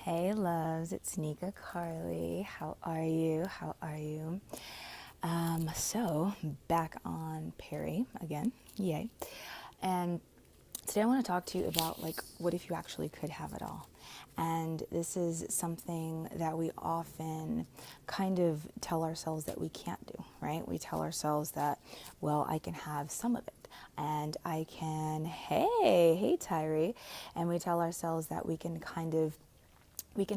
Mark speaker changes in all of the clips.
Speaker 1: Hey loves, it's Nika Carly. How are you? How are you? So back on Perry again. Yay. And today I want to talk to you about like what if you actually could have it all? And this is something that we often kind of tell ourselves that we can't do, right? We tell ourselves that, well, I can have some of it and I can, hey Tyree. And we tell ourselves that we can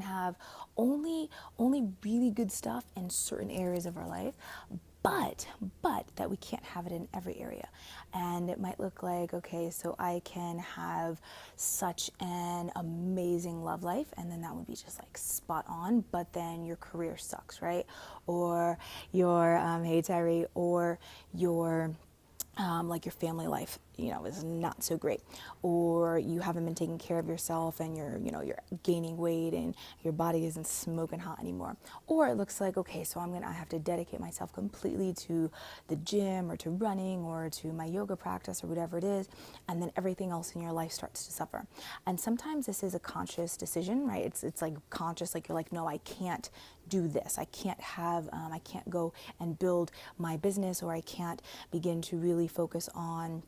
Speaker 1: have only really good stuff in certain areas of our life, but that we can't have it in every area. And it might look like, okay, so I can have such an amazing love life, and then that would be just like spot on, but then your career sucks, right? Or your hey Tyree, or your like your family life, is not so great, or you haven't been taking care of yourself and you're gaining weight and your body isn't smoking hot anymore. Or it looks like, okay, so I have to dedicate myself completely to the gym or to running or to my yoga practice or whatever it is, and then everything else in your life starts to suffer. And sometimes this is a conscious decision, right? It's like conscious, like you're like, no, I can't do this. I can't go and build my business, or I can't begin to really focus on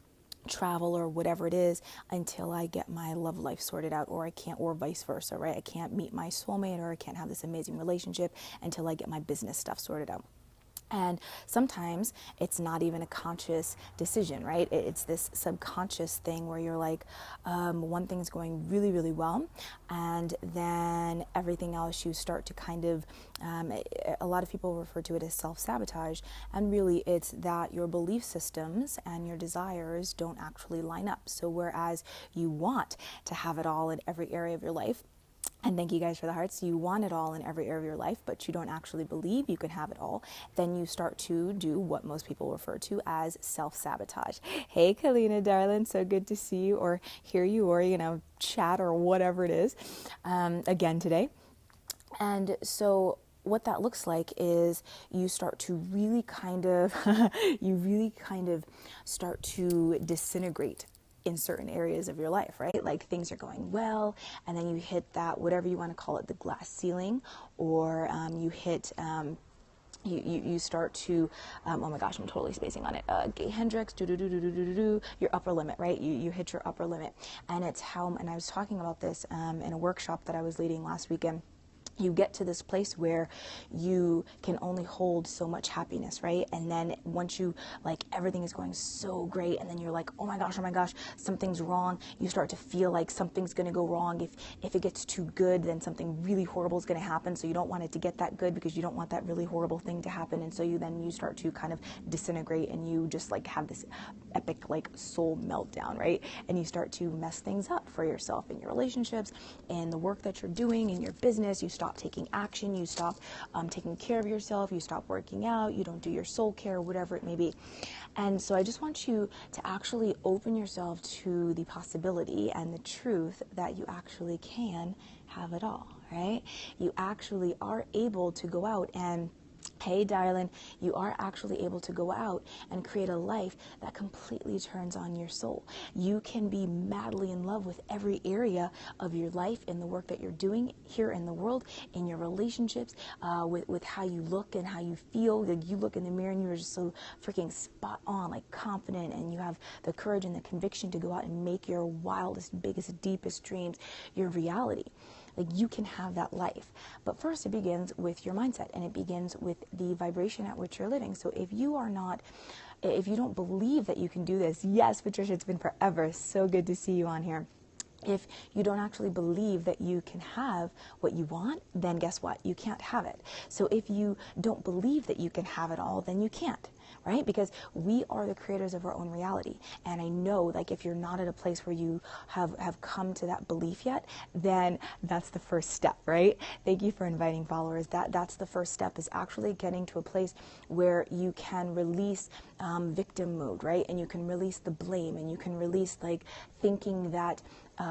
Speaker 1: travel or whatever it is until I get my love life sorted out, or I can't, or vice versa, right? I can't meet my soulmate, or I can't have this amazing relationship until I get my business stuff sorted out. And sometimes it's not even a conscious decision, right? It's this subconscious thing where you're like, one thing's going really, really well, and then everything else you start to kind of, a lot of people refer to it as self-sabotage, and really it's that your belief systems and your desires don't actually line up. So whereas you want to have it all in every area of your life, and thank you guys for the hearts. You want it all in every area of your life, but you don't actually believe you can have it all. Then you start to do what most people refer to as self-sabotage. Hey, Kalina, darling, so good to see you or hear you or, chat or whatever it is again today. And so what that looks like is you start to really kind of, start to disintegrate in certain areas of your life, right? Like things are going well, and then you hit that, whatever you want to call it, the glass ceiling, or you hit, you start to, oh my gosh, I'm totally spacing on it. Gay Hendricks, your upper limit, right? You hit your upper limit. And it's how, and I was talking about this in a workshop that I was leading last weekend. You get to this place where you can only hold so much happiness, right? And then once you, like, everything is going so great, and then you're like, oh my gosh, something's wrong. You start to feel like something's going to go wrong. If it gets too good, then something really horrible is going to happen. So you don't want it to get that good because you don't want that really horrible thing to happen. And so you start to kind of disintegrate, and you just like have this epic like soul meltdown, right? And you start to mess things up for yourself in your relationships and the work that you're doing in your business. You stop taking action, you stop taking care of yourself, you stop working out, you don't do your soul care, whatever it may be. And so I just want you to actually open yourself to the possibility and the truth that you actually can have it all, right? You actually are able to go out and, hey, darling, you are actually able to go out and create a life that completely turns on your soul. You can be madly in love with every area of your life, in the work that you're doing here in the world, in your relationships, with how you look and how you feel. Like you look in the mirror and you're just so freaking spot on, like confident, and you have the courage and the conviction to go out and make your wildest, biggest, deepest dreams your reality. Like you can have that life. But first it begins with your mindset, and it begins with the vibration at which you're living. So if you don't believe that you can do this, yes, Patricia, it's been forever. So good to see you on here. If you don't actually believe that you can have what you want, then guess what? You can't have it. So if you don't believe that you can have it all, then you can't, right? Because we are the creators of our own reality. And I know, like, if you're not at a place where you have come to that belief yet, then that's the first step, right? Thank you for inviting followers. That's the first step, is actually getting to a place where you can release victim mode, right? And you can release the blame, and you can release like thinking that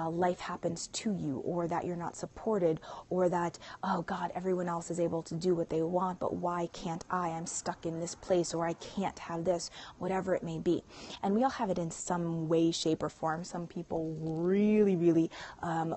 Speaker 1: life happens to you, or that you're not supported, or that, oh God, everyone else is able to do what they want, but why can't I? I'm stuck in this place, or I can't have this, whatever it may be. And we all have it in some way, shape, or form. Some people really, really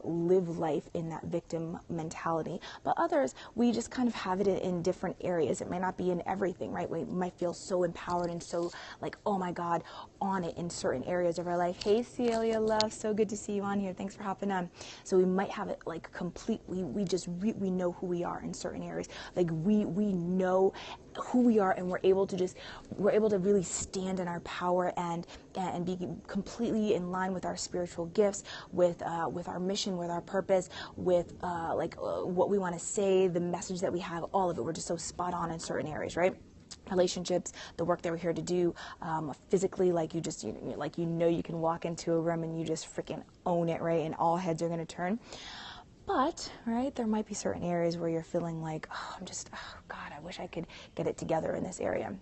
Speaker 1: live life in that victim mentality, but others, we just kind of have it in different areas. It may not be in everything, right? We might feel so empowered and so like, oh my God, on it in certain areas of our life. Hey, Celia, love, so good to see you on here. Thanks for hopping on. So we might have it like completely, we know who we are in certain areas. Like we know who we are, and we're able to really stand in our power and be completely in line with our spiritual gifts, with our mission, with our purpose, with what we want to say, the message that we have, all of it. We're just so spot on in certain areas, right? Relationships, the work that we're here to do, physically, like you can walk into a room and you just freaking own it, right? And all heads are going to turn. But, right, there might be certain areas where you're feeling like, oh, God, I wish I could get it together in this area.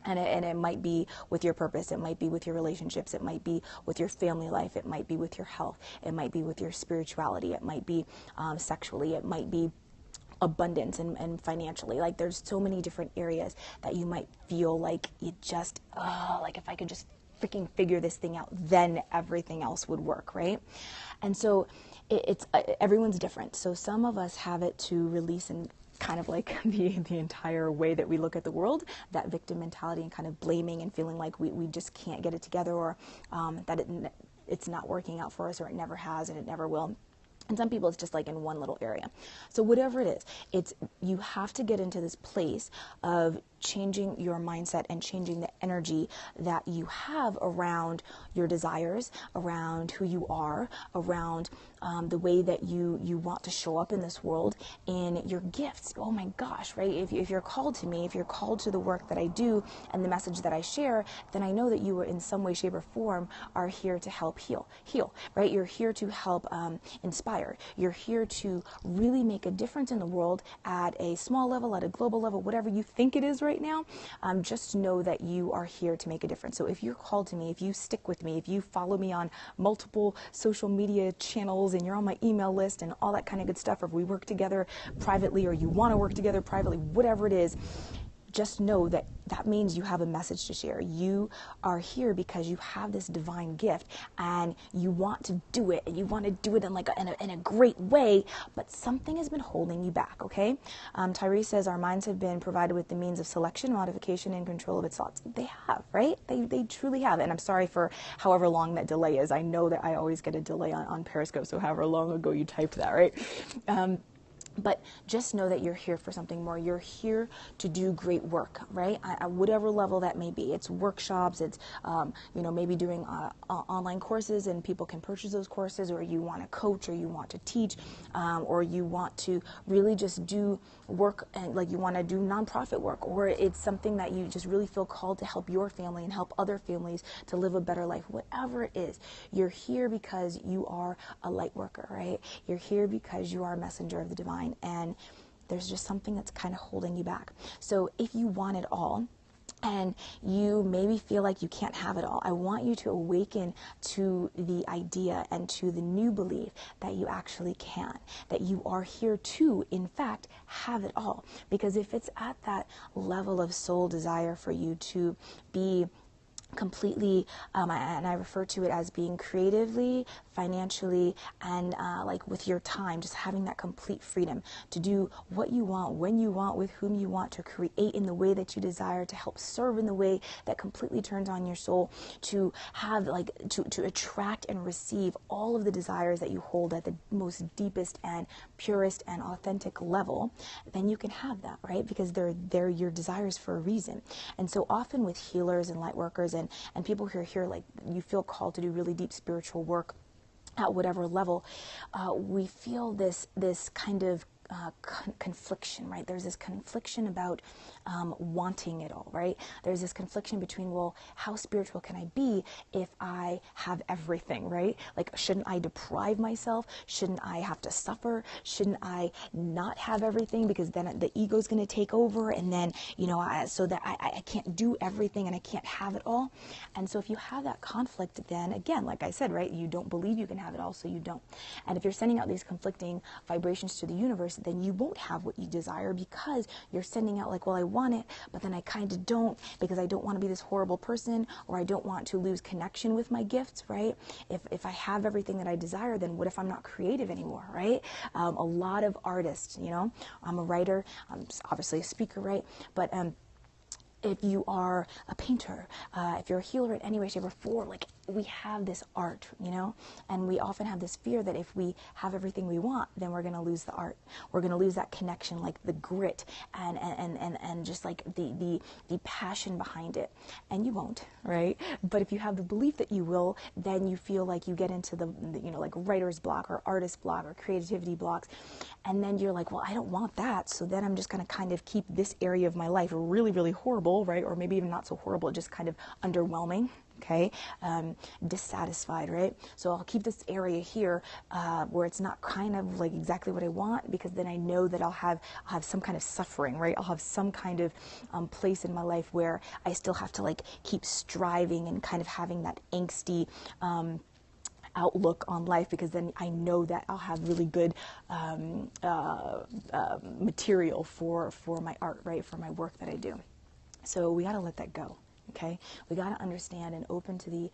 Speaker 1: And it might be with your purpose, it might be with your relationships, it might be with your family life, it might be with your health, it might be with your spirituality, it might be sexually, it might be abundance and financially. Like there's so many different areas that you might feel like you just, like if I could just freaking figure this thing out, then everything else would work, right? And so it's everyone's different. So some of us have it to release and kind of like the entire way that we look at the world, that victim mentality and kind of blaming and feeling like we just can't get it together, or that it's not working out for us, or it never has and it never will. And some people, it's just like in one little area. So whatever it is, you have to get into this place of changing your mindset and changing the energy that you have around your desires, around who you are, around the way that you want to show up in this world, in your gifts. Oh my gosh, right? If you're called to me, if you're called to the work that I do and the message that I share, then I know that you in some way, shape, or form are here to help heal, right? You're here to help inspire. You're here to really make a difference in the world at a small level, at a global level, whatever you think it is right now. Just know that you are here to make a difference. So if you're called to me, if you stick with me, if you follow me on multiple social media channels and you're on my email list and all that kind of good stuff, or if we work together privately or you want to work together privately, whatever it is, just know that that means you have a message to share. You are here because you have this divine gift and you want to do it, and you want to do it in a great way, but something has been holding you back, okay? Tyrese says our minds have been provided with the means of selection, modification, and control of its thoughts. They have, right? They truly have. And I'm sorry for however long that delay is. I know that I always get a delay on Periscope, so however long ago you typed that, right? But just know that you're here for something more. You're here to do great work, right? At whatever level that may be. It's workshops, it's, maybe doing online courses and people can purchase those courses, or you want to coach, or you want to teach, or you want to really just do work and like you want to do nonprofit work, or it's something that you just really feel called to help your family and help other families to live a better life. Whatever it is, you're here because you are a light worker, right? You're here because you are a messenger of the divine. And there's just something that's kind of holding you back. So if you want it all, and you maybe feel like you can't have it all, I want you to awaken to the idea and to the new belief that you actually can, that you are here to, in fact, have it all. Because if it's at that level of soul desire for you to be completely, and I refer to it as being creatively, financially, and like with your time, just having that complete freedom to do what you want, when you want, with whom you want, to create in the way that you desire, to help serve in the way that completely turns on your soul, to have to attract and receive all of the desires that you hold at the most deepest and purest and authentic level, then you can have that, right? Because they're your desires for a reason. And so often with healers and light workers and people who are here, like you feel called to do really deep spiritual work at whatever level, we feel this kind of confliction, right? There's this confliction about wanting it all, right? There's this confliction between, well, how spiritual can I be if I have everything, right? Like, shouldn't I deprive myself? Shouldn't I have to suffer? Shouldn't I not have everything because then the ego's going to take over, and then, so that I can't do everything and I can't have it all? And so if you have that conflict, then again, like I said, right, you don't believe you can have it all, so you don't. And if you're sending out these conflicting vibrations to the universe, universe, then you won't have what you desire, because you're sending out like, well, I want it, but then I kind of don't, because I don't want to be this horrible person, or I don't want to lose connection with my gifts, right? If I have everything that I desire, then what if I'm not creative anymore, right? A lot of artists, I'm a writer, I'm obviously a speaker, right? But if you are a painter, if you're a healer in any way, shape, or form, like, we have this art, and we often have this fear that if we have everything we want, then we're going to lose the art. We're going to lose that connection, like the grit and just like the passion behind it. And you won't, right? But if you have the belief that you will, then you feel like you get into the like writer's block or artist block or creativity blocks. And then you're like, well, I don't want that. So then I'm just going to kind of keep this area of my life really, really horrible, right? Or maybe even not so horrible, just kind of underwhelming. Okay, dissatisfied, right? So I'll keep this area here where it's not kind of like exactly what I want, because then I know that I'll have some kind of suffering, right? I'll have some kind of place in my life where I still have to like keep striving and kind of having that angsty outlook on life, because then I know that I'll have really good material for my art, right? For my work that I do. So we got to let that go. Okay, we got to understand and open to the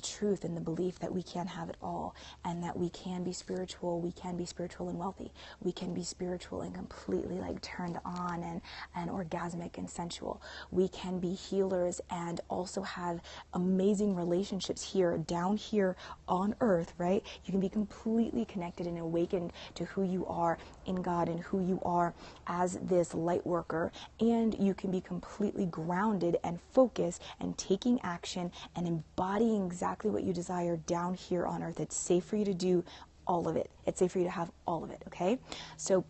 Speaker 1: truth and the belief that we can have it all, and that we can be spiritual. We can be spiritual and wealthy. We can be spiritual and completely like turned on and orgasmic and sensual. We can be healers and also have amazing relationships here, down here on earth, right? You can be completely connected and awakened to who you are in God and who you are as this light worker, and you can be completely grounded and focused and taking action and embodying exactly what you desire down here on earth. It's safe for you to do all of it. It's safe for you to have all of it, okay? So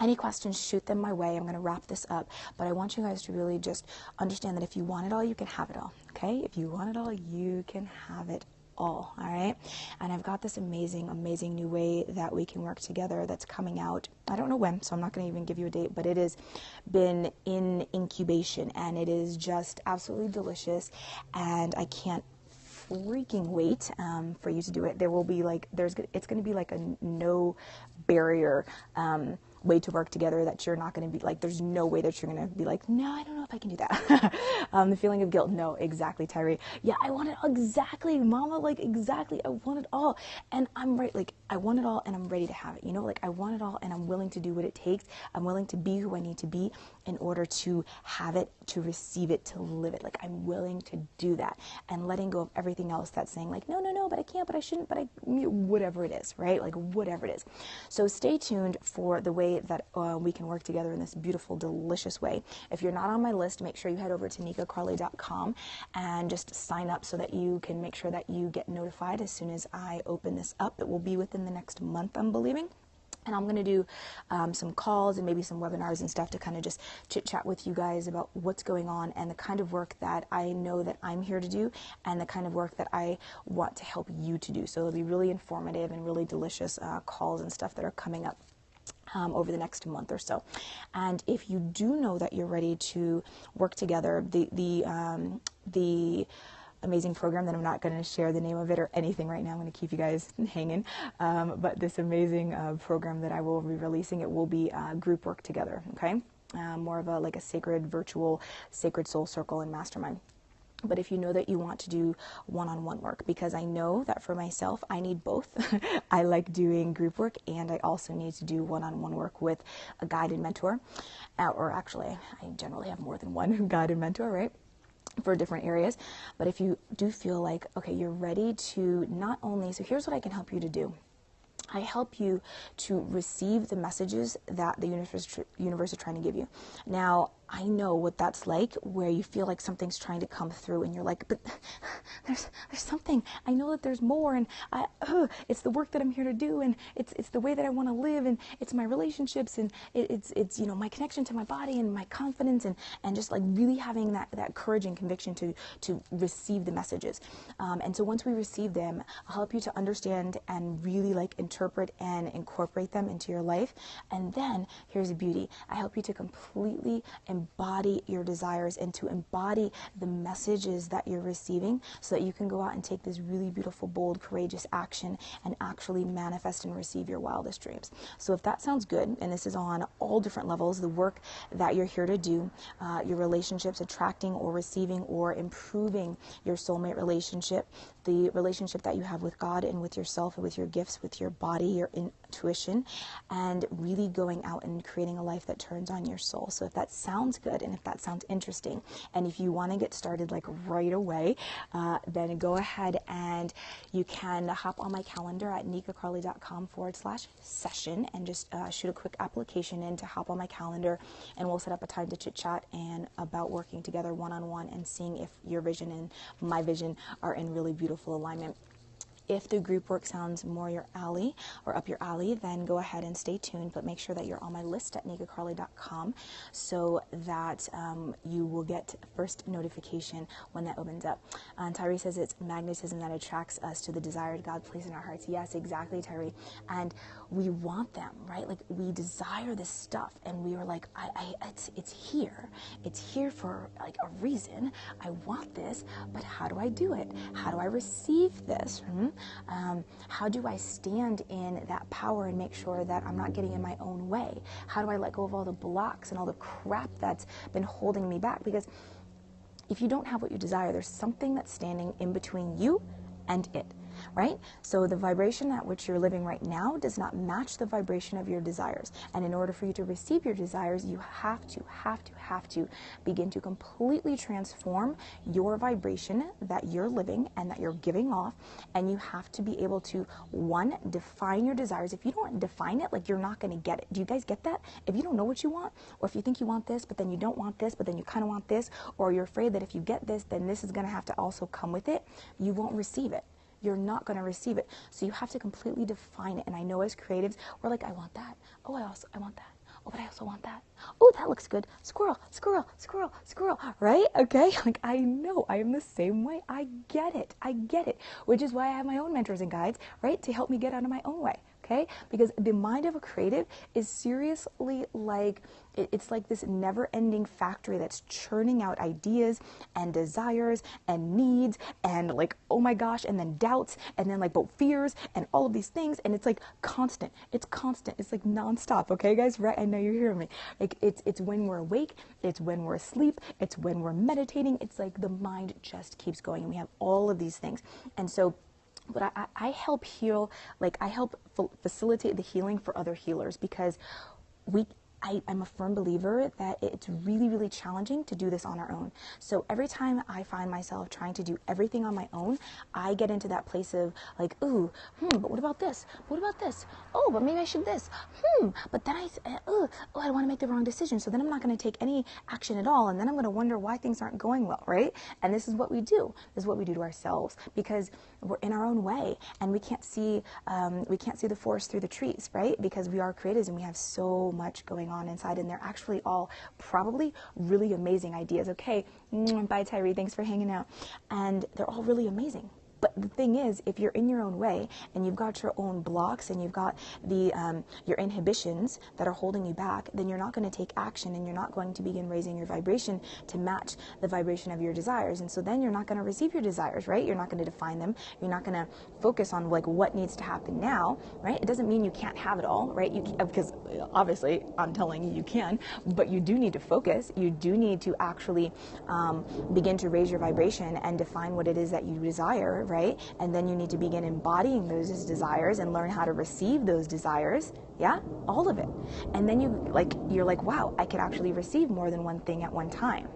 Speaker 1: any questions, shoot them my way. I'm going to wrap this up, but I want you guys to really just understand that if you want it all, you can have it all, okay? If you want it all, you can have it all right? And I've got this amazing new way that we can work together that's coming out. I don't know when, so I'm not going to even give you a date, but it has been in incubation, and it is just absolutely delicious, and I can't freaking wait for you to do it. There will be like, it's going to be like a no barrier way to work together, that you're not going to be like, there's no way that you're going to be like, no, I don't know if I can do that. The feeling of guilt. No, exactly, Tyree. Yeah, I want it exactly, Mama, like exactly. I want it all. And I'm right. Like, I want it all and I'm ready to have it. Like, I want it all and I'm willing to do what it takes. I'm willing to be who I need to be in order to have it, to receive it, to live it. Like, I'm willing to do that, and letting go of everything else that's saying like, no, but I can't, but I shouldn't, but whatever it is, right? Like, whatever it is. So stay tuned for the way that we can work together in this beautiful, delicious way. If you're not on my list, make sure you head over to NikaCarly.com and just sign up so that you can make sure that you get notified as soon as I open this up. It will be within the next month, I'm believing. And I'm going to do some calls and maybe some webinars and stuff to kind of just chit-chat with you guys about what's going on and the kind of work that I know that I'm here to do, and the kind of work that I want to help you to do. So it'll be really informative and really delicious calls and stuff that are coming up over the next month or so. And if you do know that you're ready to work together, the amazing program that I'm not going to share the name of it or anything right now, I'm going to keep you guys hanging, but this amazing program that I will be releasing, it will be group work together, okay? More of a sacred virtual sacred soul circle and mastermind. But if you know that you want to do one-on-one work, because I know that for myself, I need both. I like doing group work, and I also need to do one-on-one work with a guide and mentor. Or actually, I generally have more than one guide and mentor, right? For different areas. But if you do feel like, okay, you're ready to not only, so here's what I can help you to do. I help you to receive the messages that the universe is trying to give you. Now, I know what that's like, where you feel like something's trying to come through and you're like, but there's something. I know that there's more, and it's the work that I'm here to do, and it's the way that I want to live, and it's my relationships, and it's my connection to my body and my confidence, and just like really having that courage and conviction to receive the messages. And so once we receive them, I'll help you to understand and really interpret and incorporate them into your life. And then here's the beauty. I help you to completely embody your desires and to embody the messages that you're receiving so that you can go out and take this really beautiful, bold, courageous action and actually manifest and receive your wildest dreams. So if that sounds good, and this is on all different levels, the work that you're here to do, your relationships, attracting or receiving or improving your soulmate relationship, the relationship that you have with God and with yourself and with your gifts, with your body, your intuition, and really going out and creating a life that turns on your soul. So if that sounds good and if that sounds interesting, and if you want to get started like right away, then go ahead and you can hop on my calendar at nikacarly.com/session and just shoot a quick application in to hop on my calendar, and we'll set up a time to chit chat and about working together one-on-one and seeing if your vision and my vision are in really beautiful alignment. If the group work sounds more your alley or up your alley, then go ahead and stay tuned, but make sure that you're on my list at nikacarly.com so that you will get first notification when that opens up. And Tyree says it's magnetism that attracts us to the desired God placed in our hearts. Yes, exactly, Tyree. And we want them, right? Like we desire this stuff, and we were like, it's here. It's here for like a reason. I want this, but how do I do it? How do I receive this? How do I stand in that power and make sure that I'm not getting in my own way? How do I let go of all the blocks and all the crap that's been holding me back? Because if you don't have what you desire, there's something that's standing in between you and it, right? So the vibration at which you're living right now does not match the vibration of your desires. And in order for you to receive your desires, you have to begin to completely transform your vibration that you're living and that you're giving off. And you have to be able to, one, define your desires. If you don't define it, like, you're not going to get it. Do you guys get that? If you don't know what you want, or if you think you want this, but then you don't want this, but then you kind of want this, or you're afraid that if you get this, then this is going to have to also come with it, you won't receive it. You're not going to receive it. So you have to completely define it. And I know as creatives, we're like, I want that. Oh, I want that. Oh, but I also want that. Oh, that looks good. Squirrel, squirrel, squirrel, squirrel, right? Okay, like, I know, I am the same way. I get it, which is why I have my own mentors and guides, right, to help me get out of my own way, okay? Because the mind of a creative is seriously like, it's like this never-ending factory that's churning out ideas and desires and needs and, like, oh my gosh, and then doubts, and then, like, fears and all of these things, and it's like constant. It's like nonstop, okay, guys, right? I know you're hearing me. Like, it's when we're awake, it's when we're asleep, it's when we're meditating. It's like the mind just keeps going, and we have all of these things. And so but I help heal, like, I help facilitate the healing for other healers, because I'm a firm believer that it's really, really challenging to do this on our own. So every time I find myself trying to do everything on my own, I get into that place of like, ooh, but what about this? What about this? Oh, but maybe I should this. But then I don't want to make the wrong decision. So then I'm not going to take any action at all. And then I'm going to wonder why things aren't going well, right? And this is what we do. This is what we do to ourselves, because we're in our own way, and we can't see the forest through the trees, right? Because we are creatives and we have so much going on inside, and they're actually all probably really amazing ideas. Okay, bye Tyree, thanks for hanging out. And they're all really amazing. But the thing is, if you're in your own way and you've got your own blocks and you've got your inhibitions that are holding you back, then you're not going to take action, and you're not going to begin raising your vibration to match the vibration of your desires. And so then you're not going to receive your desires, right? You're not going to define them. You're not going to focus on like what needs to happen now, right? It doesn't mean you can't have it all, right? Because obviously I'm telling you can, but you do need to focus. You do need to actually begin to raise your vibration and define what it is that you desire, right? And then you need to begin embodying those desires and learn how to receive those desires. Yeah, all of it. And then you're like, wow, I could actually receive more than one thing at one time.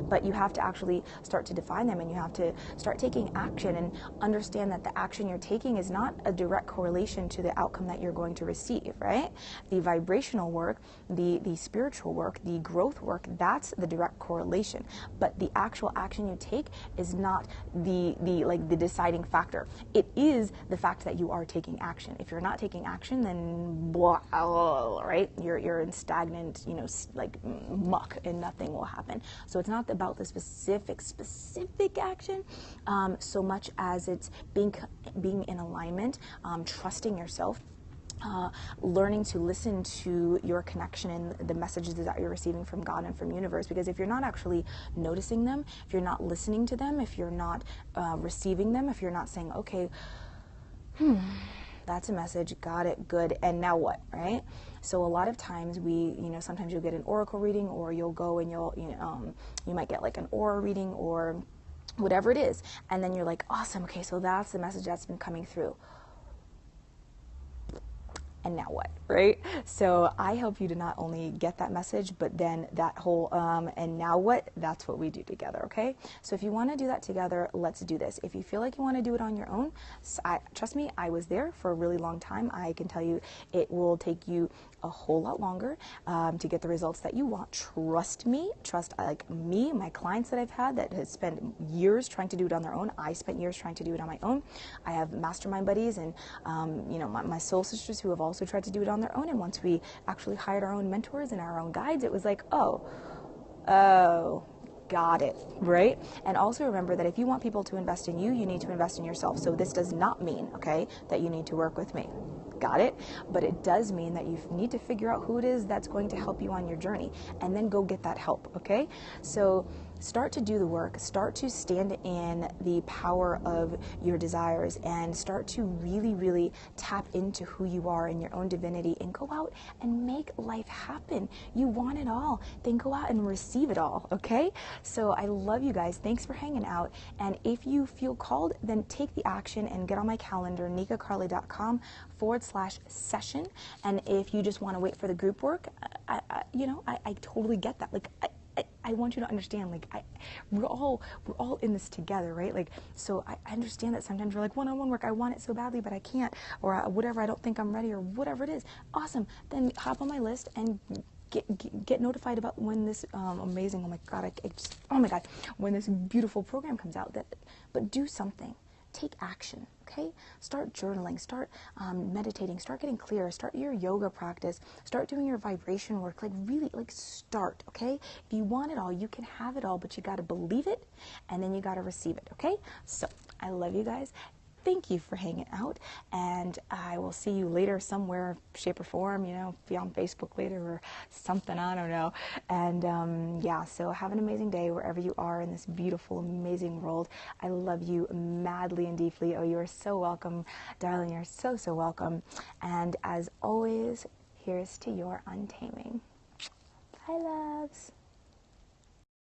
Speaker 1: But you have to actually start to define them, and you have to start taking action and understand that the action you're taking is not a direct correlation to the outcome that you're going to receive, right? The vibrational work, the spiritual work, the growth work, that's the direct correlation. But the actual action you take is not the deciding factor. It is the fact that you are taking action. If you're not taking action, then blah, right? You're in stagnant, like muck, and nothing will happen. So it's not about the specific action so much as it's being in alignment, trusting yourself, learning to listen to your connection and the messages that you're receiving from God and from universe. Because if you're not actually noticing them, if you're not listening to them, if you're not receiving them, if you're not saying, okay, that's a message, got it, good, and now what, right? So a lot of times sometimes you'll get an oracle reading, or you'll go and you might get like an aura reading or whatever it is, and then you're like, awesome, okay, so that's the message that's been coming through. And now what, right? So I help you to not only get that message, but then that whole and now what, that's what we do together, okay? So if you want to do that together, let's do this. If you feel like you want to do it on your own, trust me, I was there for a really long time. I can tell you it will take you a whole lot longer to get the results that you want. Trust me, like me, my clients that I've had that has spent years trying to do it on their own. I spent years trying to do it on my own. I have mastermind buddies and my soul sisters who have also tried to do it on their own. And once we actually hired our own mentors and our own guides, it was like, oh, got it, right? And also remember that if you want people to invest in you, you need to invest in yourself. So this does not mean, okay, that you need to work with me. Got it? But it does mean that you need to figure out who it is that's going to help you on your journey, and then go get that help, okay? So start to do the work, start to stand in the power of your desires, and start to really, really tap into who you are in your own divinity, and go out and make life happen. You want it all, then go out and receive it all, okay? So I love you guys. Thanks for hanging out. And if you feel called, then take the action and get on my calendar, nikacarly.com/session. And if you just want to wait for the group work, I totally get that. Like, I want you to understand, like, we're all in this together, right? Like, so I understand that sometimes you're like, one-on-one work, I want it so badly, but I can't, or whatever, I don't think I'm ready, or whatever it is. Awesome. Then hop on my list and get notified about when this amazing, when this beautiful program comes out. But do something. Take action, okay? Start journaling, start meditating, start getting clear, start your yoga practice, start doing your vibration work, like really, like start, okay? If you want it all, you can have it all, but you got to believe it, and then you got to receive it, okay? So I love you guys. Thank you for hanging out, and I will see you later somewhere, shape or form, be on Facebook later or something, I don't know. And so have an amazing day wherever you are in this beautiful, amazing world. I love you madly and deeply. Oh, you are so welcome, darling. You're so, so welcome. And as always, here's to your untaming. Bye, loves.